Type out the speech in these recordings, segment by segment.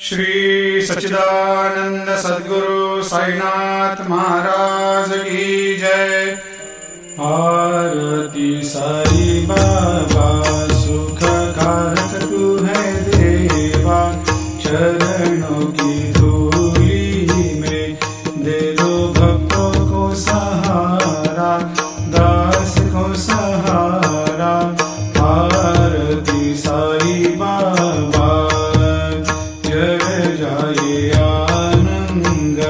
श्री सच्चिदानंद सद्गुरु साईनाथ महाराज की जय। आरती साई बाबा सुख कारक तू है देवा, चरणों की धूली में दे दो भक्तों को सहारा, दास को सहारा। आरती साई बाबा जय जाए आनंद,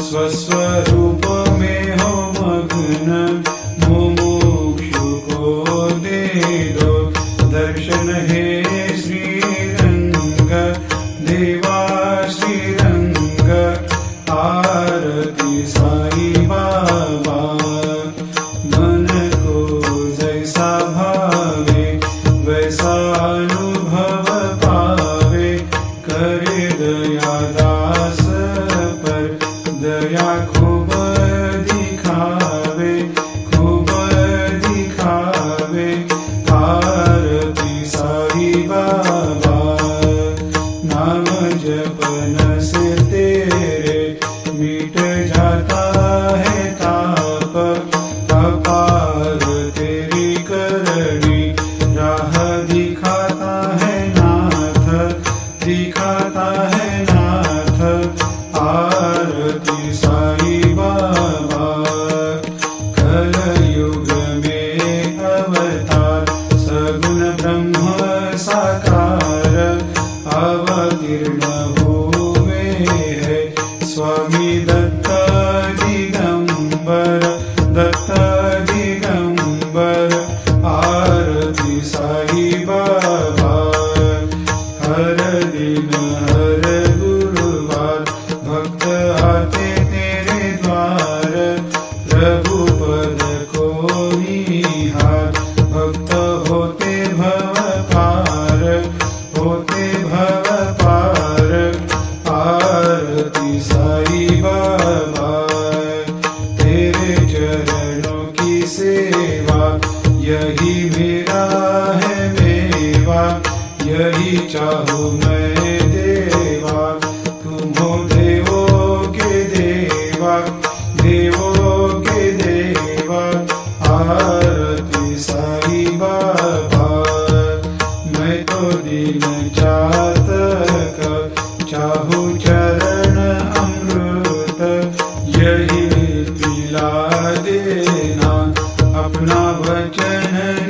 स्वस्वरूप में हो मग्न, मुमुक्षु को दे दो दर्शन हे श्रीरंग, देवा श्रीरंग। आरती साई बाबा मन को जैसा भावे वैसा अनुभव पावे, करे दया दास पर दया खूब दिखावे, खूब दिखावे। आरती साई बाबा नाम जपन से तेरे मिट जाता है ताप, अपार तेरी करनी राह दिखाता है नाथ, दिखाता है नाथ। आरती साई बाबा कलयुग में अवतार, सगुण ब्रह्म साकार अवतीर्ण हुए है स्वामी दत्त दिगंबर, दत्त दिगंबर। आरती साई बाबा हर दिन हर गुरुवार भक्त आते तेरे द्वार, रघुपद को निहार भक्त होते भव पार, होते भव पार। आरती साई बाबा तेरे चरणों की सेवा, यही मेरा है मेवा, यही चाहूँ मैं।